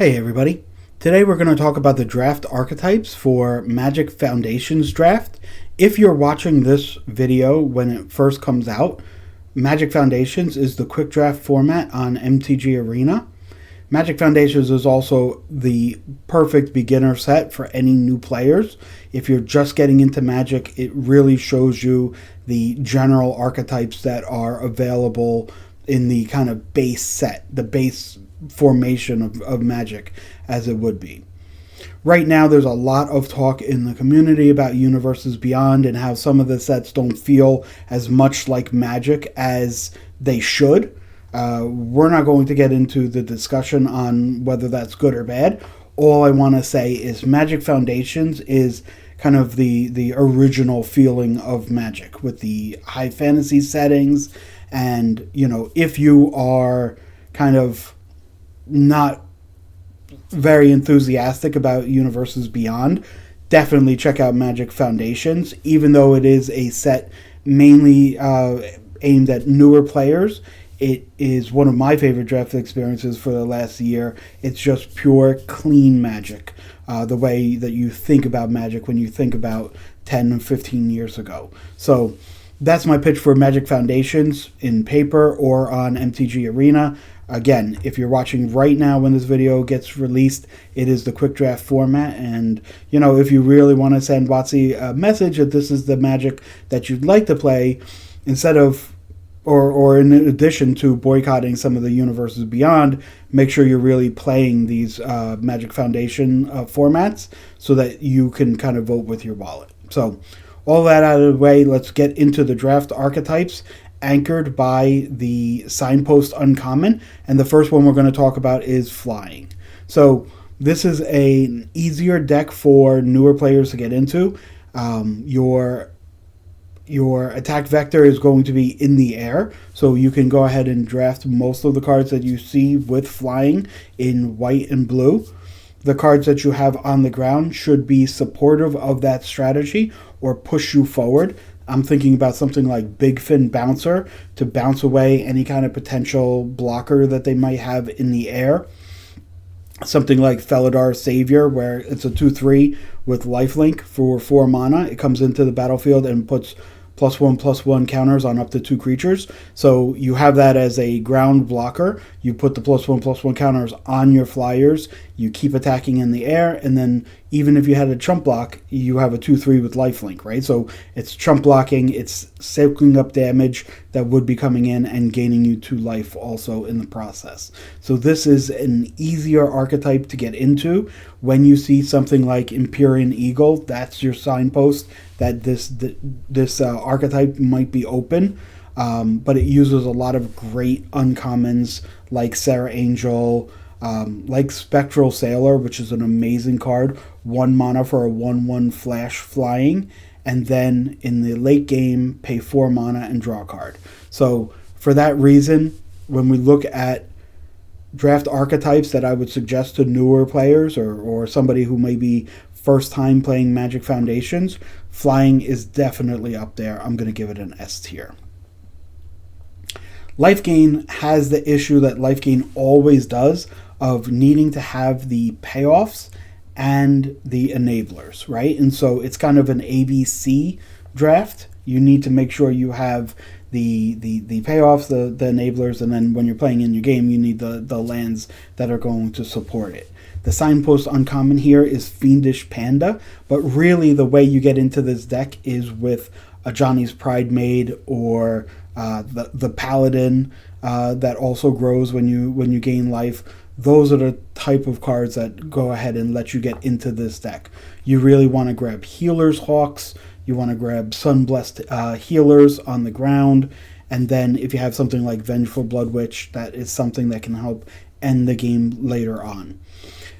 Hey everybody, today we're going to talk about the draft archetypes for Magic Foundations draft. If you're watching this video when it first comes out, Magic Foundations is the quick draft format on MTG Arena. Magic Foundations is also the perfect beginner set for any new players. If you're just getting into Magic, it really shows you the general archetypes that are available in the kind of base set, the base formation of Magic as it would be. Right now there's a lot of talk in the community about Universes Beyond and how some of the sets don't feel as much like Magic as they should. We're not going to get into the discussion on whether that's good or bad. All I want to say is Magic Foundations is kind of the original feeling of Magic with the high fantasy settings. And, you know, if you are kind of not very enthusiastic about Universes Beyond, definitely check out Magic Foundations. Even though it is a set mainly aimed at newer players, it is one of my favorite draft experiences for the last year. It's just pure, clean Magic, the way that you think about Magic when you think about 10 and 15 years ago. So that's my pitch for Magic Foundations in paper or on MTG Arena. Again, if you're watching right now when this video gets released, it is the quick draft format. And, you know, if you really want to send WotC a message that this is the Magic that you'd like to play, instead of, or in addition to boycotting some of the Universes Beyond, make sure you're really playing these Magic Foundation formats so that you can kind of vote with your wallet. So, all that out of the way, let's get into the draft archetypes anchored by the Signpost Uncommon. And the first one we're going to talk about is Flying. So this is an easier deck for newer players to get into. Your attack vector is going to be in the air, so you can go ahead and draft most of the cards that you see with Flying in white and blue. The cards that you have on the ground should be supportive of that strategy or push you forward. I'm thinking about something like Big Fin Bouncer to bounce away any kind of potential blocker that they might have in the air. Something like Felidar Savior, where it's a 2/3 with lifelink for 4 mana. It comes into the battlefield and puts +1/+1 counters on up to 2 creatures. So you have that as a ground blocker. You put the +1/+1 counters on your flyers. You keep attacking in the air, and then even if you had a chump block, you have a 2/3 with lifelink, right? So it's chump blocking, it's soaking up damage that would be coming in and gaining you 2 life also in the process. So this is an easier archetype to get into. When you see something like Empyrean Eagle, that's your signpost that this archetype might be open. But it uses a lot of great uncommons like Sarah Angel, like Spectral Sailor, which is an amazing card. 1 mana for a 1/1 flash flying, and then in the late game, pay 4 mana and draw a card. So for that reason, when we look at draft archetypes that I would suggest to newer players or somebody who may be first time playing Magic Foundations, Flying is definitely up there. I'm going to give it an S tier. Life Gain has the issue that Life Gain always does of needing to have the payoffs and the enablers, right? And so it's kind of an ABC draft. You need to make sure you have the payoffs, the enablers, and then when you're playing in your game, you need the lands that are going to support it. The Signpost Uncommon here is Fiendish Panda, but really the way you get into this deck is with a Johnny's Pride Maid or the Paladin that also grows when you gain life. Those are the type of cards that go ahead and let you get into this deck. You really want to grab Healer's Hawks, you want to grab Sunblessed Healers on the ground, and then if you have something like Vengeful Blood Witch, that is something that can help end the game later on.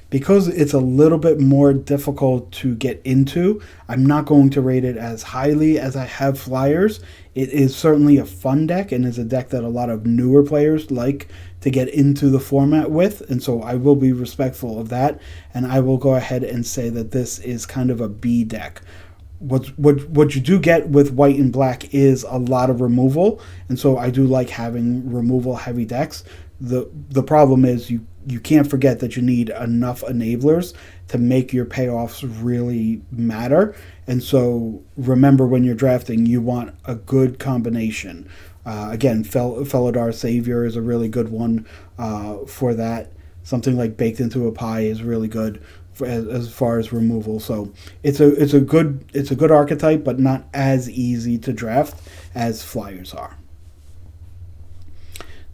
Because it's a little bit more difficult to get into, I'm not going to rate it as highly as I have Flyers. It is certainly a fun deck and is a deck that a lot of newer players like to get into the format with, and so I will be respectful of that, and I will go ahead and say that this is kind of a B deck. What you do get with white and black is a lot of removal, and so I do like having removal heavy decks. The problem is you can't forget that you need enough enablers to make your payoffs really matter. And so remember, when you're drafting, you want a good combination. Again, Felidar Savior is a really good one for that. Something like Baked into a Pie is really good as far as removal. So it's a good archetype, but not as easy to draft as Flyers are.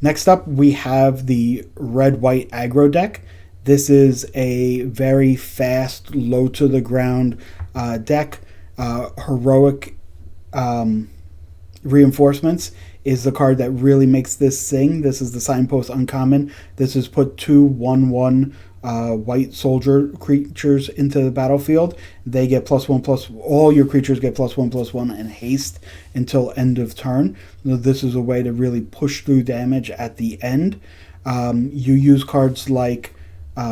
Next up, we have the red-white aggro deck. This is a very fast, low-to-the-ground deck. Heroic Reinforcements is the card that really makes this sing. This is the Signpost Uncommon. This is put 2 1/1 white soldier creatures into the battlefield. They get +1/+. All your creatures get +1/+1 and haste until end of turn. So this is a way to really push through damage at the end. You use cards like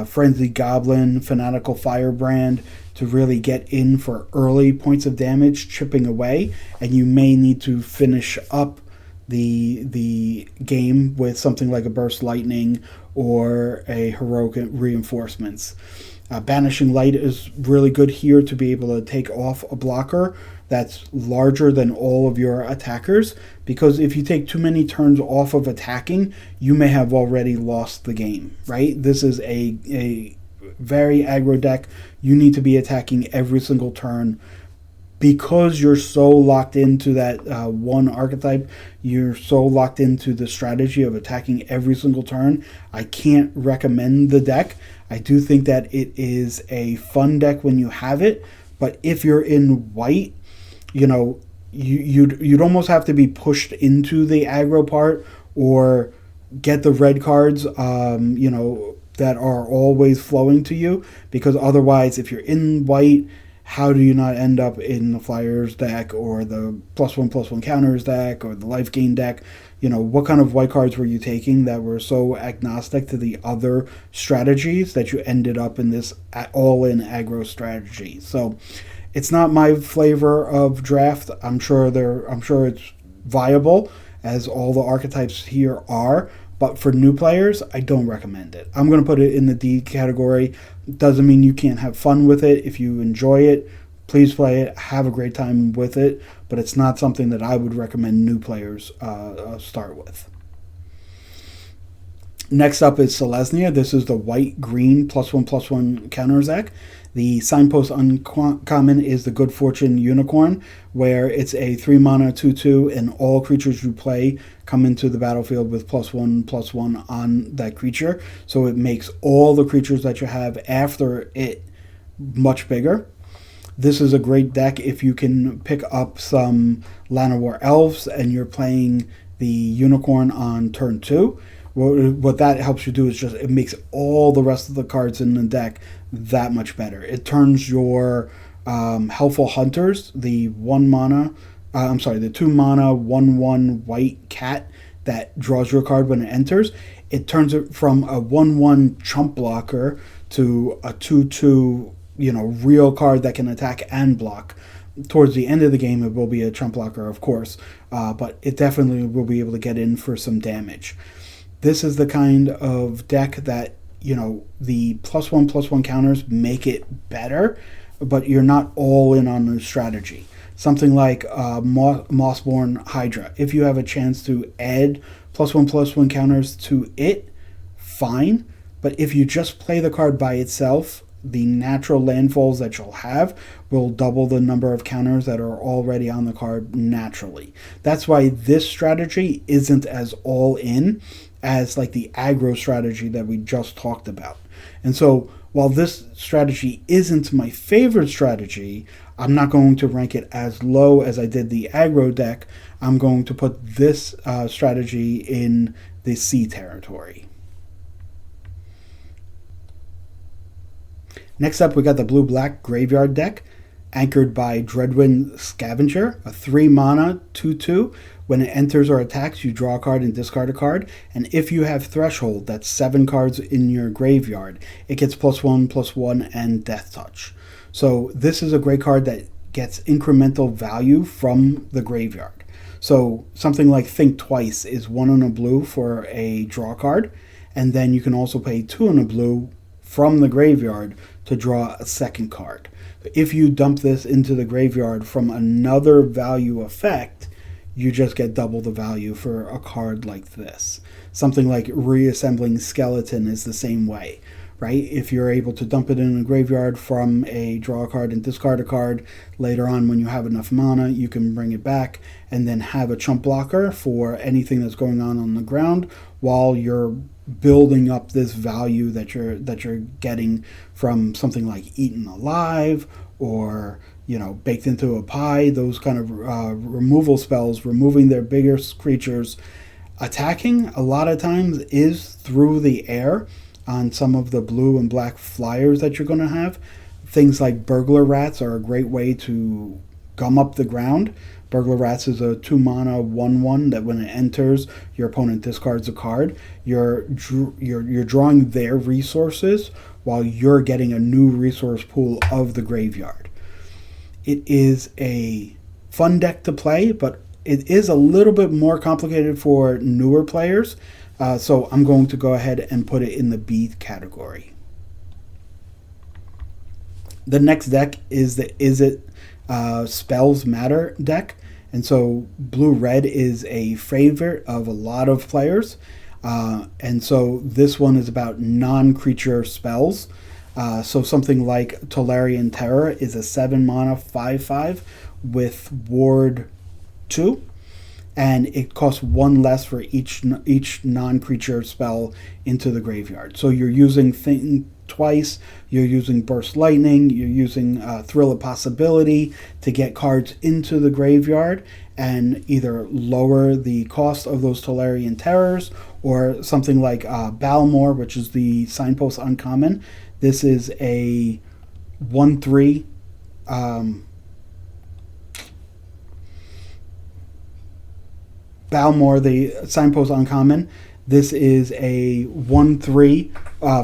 Frenzied Goblin, Fanatical Firebrand to really get in for early points of damage, chipping away, and you may need to finish up the game with something like a Burst Lightning or a Heroic Reinforcements. Banishing Light is really good here to be able to take off a blocker that's larger than all of your attackers, because if you take too many turns off of attacking, you may have already lost the game, right? This is a very aggro deck. You need to be attacking every single turn. Because you're so locked into that one archetype, you're so locked into the strategy of attacking every single turn, I can't recommend the deck. I do think that it is a fun deck when you have it, but if you're in white, you know, you'd almost have to be pushed into the aggro part, or get the red cards, you know, that are always flowing to you, because otherwise, if you're in white, how do you not end up in the Flyers deck, or the +1/+1 counters deck, or the life gain deck? You know, what kind of white cards were you taking that were so agnostic to the other strategies that you ended up in this all-in aggro strategy? So it's not my flavor of draft. I'm sure it's viable, as all the archetypes here are. But for new players, I don't recommend it. I'm going to put it in the D category. Doesn't mean you can't have fun with it. If you enjoy it, please play it. Have a great time with it. But it's not something that I would recommend new players start with. Next up is Selesnya. This is the white-green +1/+1 counters deck. The Signpost Uncommon is the Good Fortune Unicorn, where it's a 3-mana 2/2, and all creatures you play come into the battlefield with +1/+1 on that creature. So it makes all the creatures that you have after it much bigger. This is a great deck if you can pick up some Llanowar Elves and you're playing the Unicorn on turn 2. What that helps you do is it makes all the rest of the cards in the deck that much better. It turns your Helpful Hunters, the 2-mana 1/1 white cat that draws your card when it enters. It turns it from a 1/1 chump blocker to a 2/2, real card that can attack and block. Towards the end of the game, it will be a chump blocker, of course, but it definitely will be able to get in for some damage. This is the kind of deck that, the +1/+1 counters make it better, but you're not all in on the strategy. Something like Mossborn Hydra. If you have a chance to add +1/+1 counters to it, fine. But if you just play the card by itself, the natural landfalls that you'll have will double the number of counters that are already on the card naturally. That's why this strategy isn't as all in as like the aggro strategy that we just talked about. And so while this strategy isn't my favorite strategy, I'm not going to rank it as low as I did the aggro deck. I'm going to put this strategy in the C territory. Next up, we got the blue-black graveyard deck, anchored by Dreadwind Scavenger, a 3-mana 2/2. When it enters or attacks, you draw a card and discard a card. And if you have Threshold, that's 7 cards in your graveyard, it gets +1/+1 and Death Touch. So this is a great card that gets incremental value from the graveyard. So something like Think Twice is 1 and a blue for a draw card. and then you can also pay 2 and a blue from the graveyard to draw a second card. If you dump this into the graveyard from another value effect, you just get double the value for a card like this. Something like Reassembling Skeleton is the same way, right? If you're able to dump it in a graveyard from a draw a card and discard a card, later on when you have enough mana, you can bring it back and then have a chump blocker for anything that's going on the ground while you're building up this value that you're getting from something like Eaten Alive or, you know, Baked into a Pie, those kind of removal spells, removing their biggest creatures. Attacking a lot of times is through the air on some of the blue and black flyers that you're going to have. Things like Burglar Rats are a great way to gum up the ground. Burglar Rats is a 2 mana 1/1 that when it enters, your opponent discards a card. You're drawing their resources while you're getting a new resource pool of the graveyard. It is a fun deck to play, but it is a little bit more complicated for newer players. So I'm going to go ahead and put it in the B category. The next deck is the Is It Spells Matter deck. And so blue-red is a favorite of a lot of players. And so this one is about non-creature spells. So something like Tolarian Terror is a 7 mana 5/5 with Ward 2. And it costs 1 less for each non-creature spell into the graveyard. So you're using Think Twice, you're using Burst Lightning, you're using Thrill of Possibility to get cards into the graveyard and either lower the cost of those Tolarian Terrors, or something like Balmor, which is the Signpost Uncommon. This is a 1/3 Balmor, the Signpost Uncommon. This is a 1/3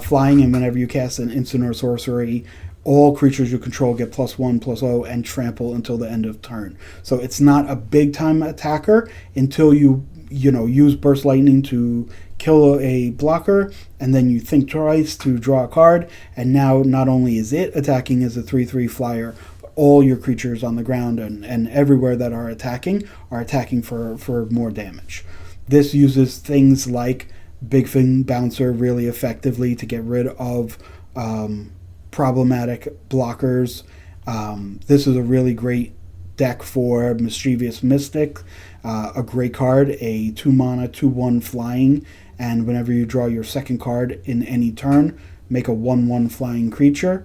flying, and whenever you cast an instant or sorcery, all creatures you control get +1/+0 and trample until the end of turn. So it's not a big time attacker until you use Burst Lightning to kill a blocker, and then you think twice to draw a card, and now not only is it attacking as a 3/3 flyer, all your creatures on the ground and everywhere that are attacking for more damage. This uses things like Big Fin Bouncer really effectively to get rid of problematic blockers. This is a really great deck for Mischievous Mystic, a great card, a 2 mana 2/1 flying, and whenever you draw your second card in any turn, make a 1/1 flying creature.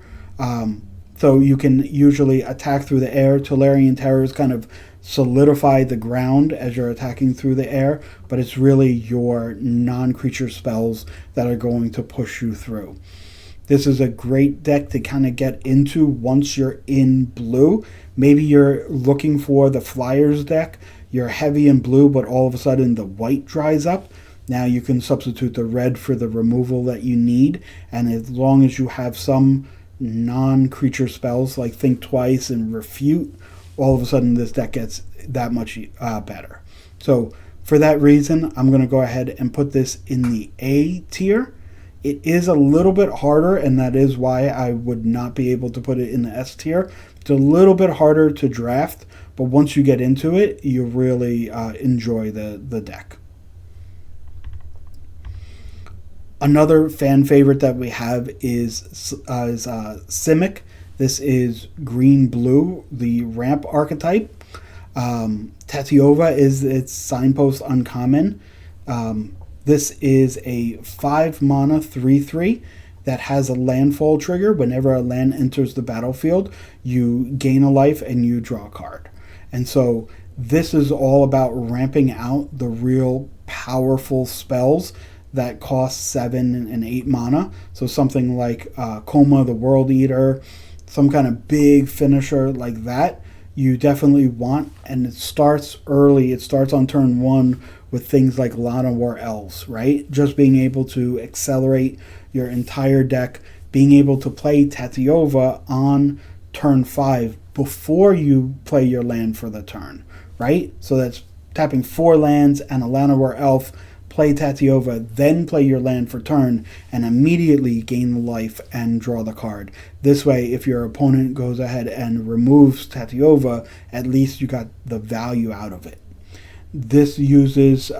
So you can usually attack through the air. Tolarian Terrors kind of solidify the ground as you're attacking through the air, but it's really your non-creature spells that are going to push you through. This is a great deck to kind of get into once you're in blue. Maybe you're looking for the Flyers deck. You're heavy in blue, but all of a sudden the white dries up. Now you can substitute the red for the removal that you need, and as long as you have some non-creature spells like Think Twice and Refute, all of a sudden this deck gets that much better. So for that reason, I'm going to go ahead and put this in the A tier. It is a little bit harder, and that is why I would not be able to put it in the S tier. It's a little bit harder to draft, but once you get into it, you really enjoy the deck. Another fan favorite that we have is Simic. This is green-blue, the ramp archetype. Tatiova is its Signpost Uncommon. This is a 5 mana 3/3 that has a landfall trigger. Whenever a land enters the battlefield, you gain a life and you draw a card. And so this is all about ramping out the real powerful spells that cost 7 and 8 mana. So something like Coma the World Eater, some kind of big finisher like that, you definitely want. And it starts early. It starts on turn 1 with things like Llanowar Elves, right? Just being able to accelerate your entire deck, being able to play Tatiova on turn 5 before you play your land for the turn, right? So that's tapping 4 lands and a Llanowar Elf play Tatiova, then play your land for turn, and immediately gain the life and draw the card. This way, if your opponent goes ahead and removes Tatiova, at least you got the value out of it. This uses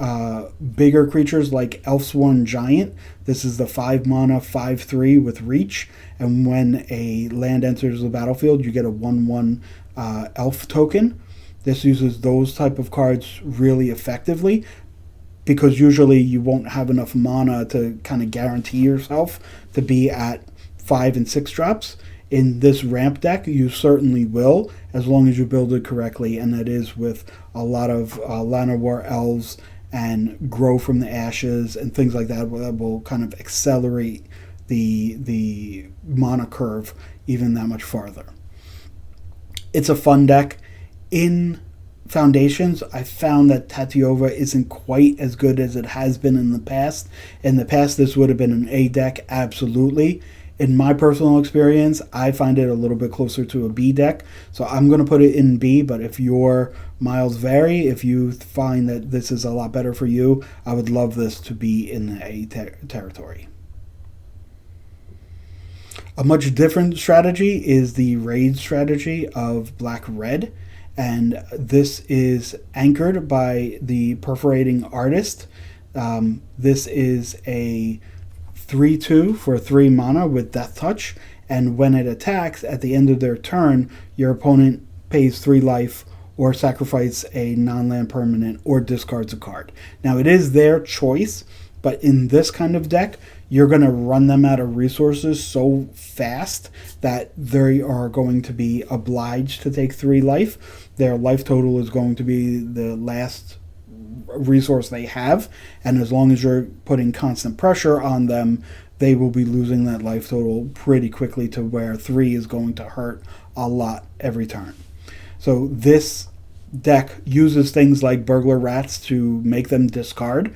bigger creatures like Elfsworn Giant. This is the 5 mana 5/3 with reach, and when a land enters the battlefield, you get a 1/1 elf token. This uses those type of cards really effectively, because usually you won't have enough mana to kind of guarantee yourself to be at 5 and 6 drops. In this ramp deck, you certainly will, as long as you build it correctly, and that is with a lot of Llanowar Elves and Grow from the Ashes and things like that will kind of accelerate the mana curve even that much farther. It's a fun deck. In Foundations, I found that Tatiova isn't quite as good as it has been in the past. In the past, this would have been an A deck, absolutely. In my personal experience, I find it a little bit closer to a B deck, so I'm going to put it in B, but if your miles vary, if you find that this is a lot better for you, I would love this to be in the A territory. A much different strategy is the raid strategy of Black-Red. And this is anchored by the Perforating Artist. This is a 3/2 for 3 mana with Death Touch, and when it attacks at the end of their turn, your opponent pays 3 life or sacrifice a non-land permanent or discards a card. Now, it is their choice, but in this kind of deck, you're going to run them out of resources so fast that they are going to be obliged to take 3 life. Their life total is going to be the last resource they have, and as long as you're putting constant pressure on them, they will be losing that life total pretty quickly to where 3 is going to hurt a lot every turn. So this deck uses things like Burglar Rats to make them discard,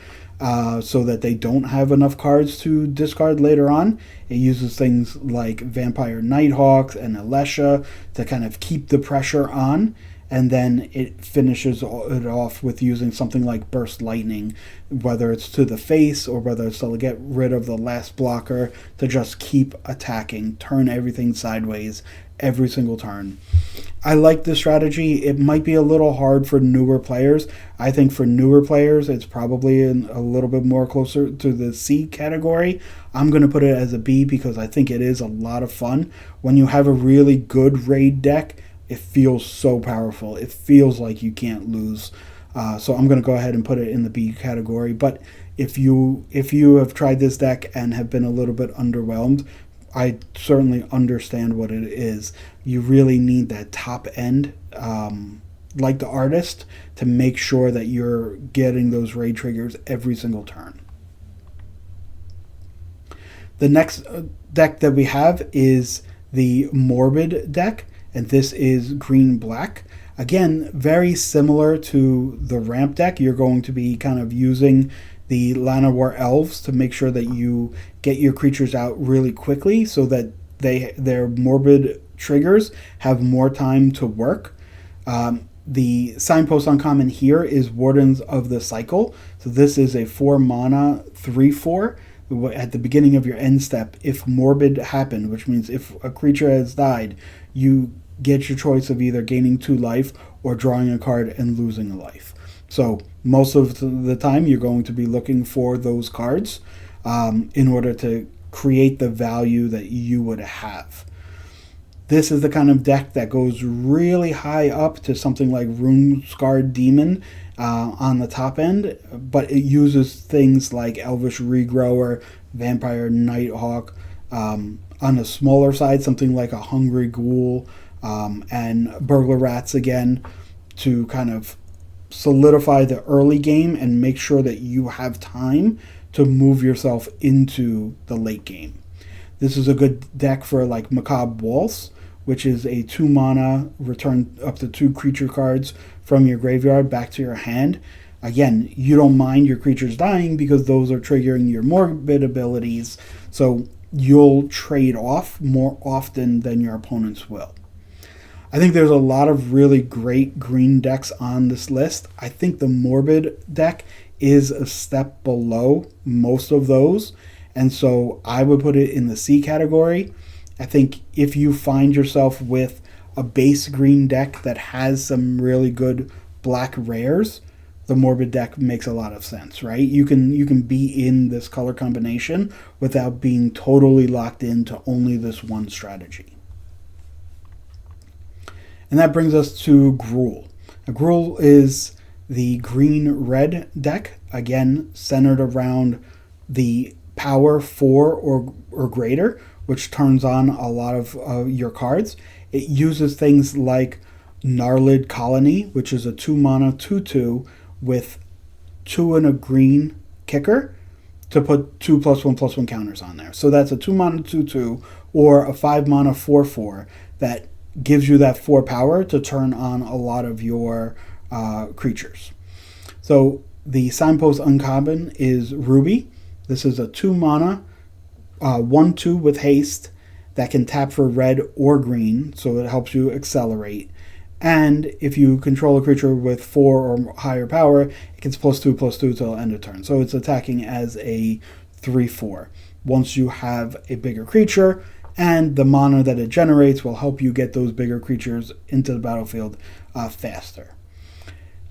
so that they don't have enough cards to discard later on. It uses things like Vampire Nighthawks and Alesha to kind of keep the pressure on, and then it finishes it off with using something like Burst Lightning, whether it's to the face or whether it's to get rid of the last blocker, to just keep attacking, turn everything sideways every single turn. I like this strategy. It might be a little hard for newer players. I think for newer players, it's probably a little bit more closer to the C category. I'm going to put it as a B because I think it is a lot of fun. When you have a really good raid deck, it feels so powerful. It feels like you can't lose. So I'm going to go ahead and put it in the B category. But if you have tried this deck and have been a little bit underwhelmed, I certainly understand what it is. You really need that top end, like the Artist, to make sure that you're getting those raid triggers every single turn. The next deck that we have is the Morbid deck, and this is green-black. Again, very similar to the ramp deck. You're going to be kind of using the Llanowar Elves to make sure that you get your creatures out really quickly so that their Morbid triggers have more time to work. The Signpost uncommon here is Wardens of the Cycle. So this is a 4 mana 3/4. At the beginning of your end step, if Morbid happened, which means if a creature has died, you get your choice of either gaining 2 life or drawing a card and losing a life. So most of the time you're going to be looking for those cards in order to create the value that you would have. This is the kind of deck that goes really high up to something like Rune-Scarred Demon on the top end, but it uses things like Elvish Regrower, Vampire Nighthawk. On the smaller side, something like a Hungry Ghoul and Burglar Rats again, to kind of solidify the early game and make sure that you have time to move yourself into the late game. This is a good deck for like Macabre Waltz, which is a 2 mana, return up to 2 creature cards from your graveyard back to your hand. Again, you don't mind your creatures dying because those are triggering your Morbid abilities, so you'll trade off more often than your opponents will. I think there's a lot of really great green decks on this list. I think the Morbid deck is a step below most of those, and so I would put it in the C category. I think if you find yourself with a base green deck that has some really good black rares, the Morbid deck makes a lot of sense, right? You can be in this color combination without being totally locked into only this one strategy. And that brings us to Gruul. Gruul is the green-red deck, again, centered around the power 4 or greater, which turns on a lot of your cards. It uses things like Gnarlid Colony, which is a 2-mana 2/2 with 2 and a green kicker to put 2+1/+1 counters on there. So that's a 2-mana 2/2 or a 5-mana 4/4 that gives you that 4 power to turn on a lot of your creatures. So the Signpost Uncommon is Ruby. This is a 2-mana 1/2 with haste that can tap for red or green, so it helps you accelerate. And if you control a creature with 4 or higher power, it gets +2/+2 till end of turn. So it's attacking as a 3/4. Once you have a bigger creature, and the mana that it generates will help you get those bigger creatures into the battlefield faster.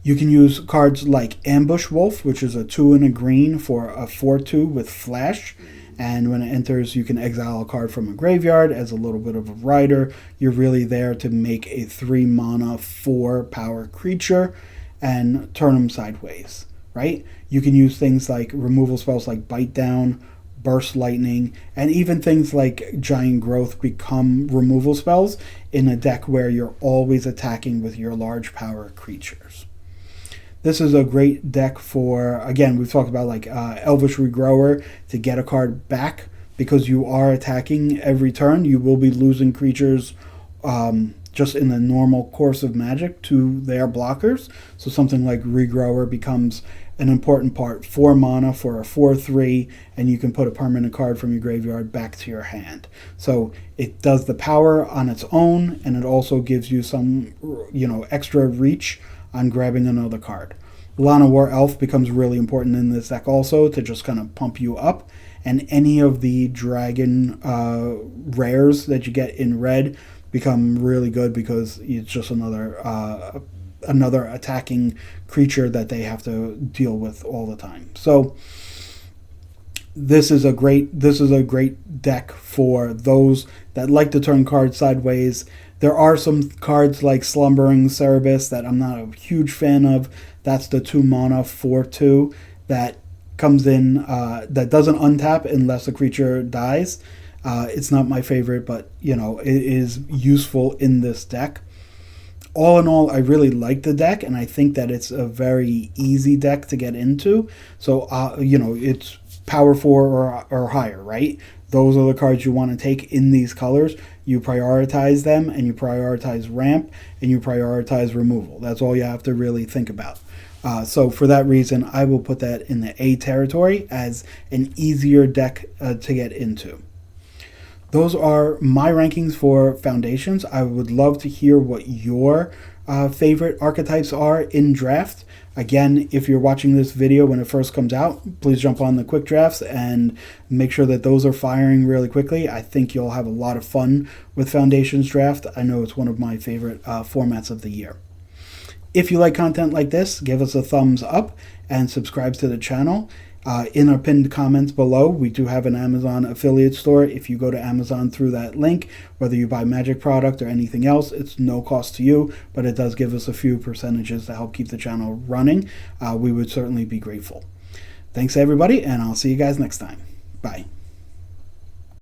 You can use cards like Ambush Wolf, which is a 2 and a green for a 4/2 with flash. And when it enters, you can exile a card from a graveyard as a little bit of a rider. You're really there to make a 3-mana 4-power creature and turn them sideways, right? You can use things like removal spells like Bite Down, Burst Lightning, and even things like Giant Growth become removal spells in a deck where you're always attacking with your large power creatures. This is a great deck for, again, we've talked about like Elvish Regrower to get a card back because you are attacking every turn. You will be losing creatures just in the normal course of Magic to their blockers. So something like Regrower becomes an important part. 4 mana for a 4/3, and you can put a permanent card from your graveyard back to your hand. So it does the power on its own, and it also gives you some, extra reach on grabbing another card. Lana War Elf becomes really important in this deck also to just kind of pump you up. And any of the dragon rares that you get in red become really good because it's just another attacking creature that they have to deal with all the time. So this is a great deck for those that like to turn cards sideways. There are some cards like Slumbering Cerberus that I'm not a huge fan of. That's the 2-mana 4/2 that comes in, that doesn't untap unless a creature dies. It's not my favorite, but it is useful in this deck. All in all, I really like the deck, and I think that it's a very easy deck to get into. So, it's power 4 or higher, right? Those are the cards you want to take in these colors. You prioritize them, and you prioritize ramp, and you prioritize removal. That's all you have to really think about. So for that reason, I will put that in the A territory as an easier deck to get into. Those are my rankings for Foundations. I would love to hear what your favorite archetypes are in draft. Again, if you're watching this video when it first comes out, please jump on the quick drafts and make sure that those are firing really quickly. I think you'll have a lot of fun with Foundations draft. I know it's one of my favorite formats of the year. If you like content like this, give us a thumbs up and subscribe to the channel. In our pinned comments below, we do have an Amazon affiliate store. If you go to Amazon through that link, whether you buy Magic product or anything else, it's no cost to you, but it does give us a few percentages to help keep the channel running. We would certainly be grateful. Thanks everybody, and I'll see you guys next time. Bye.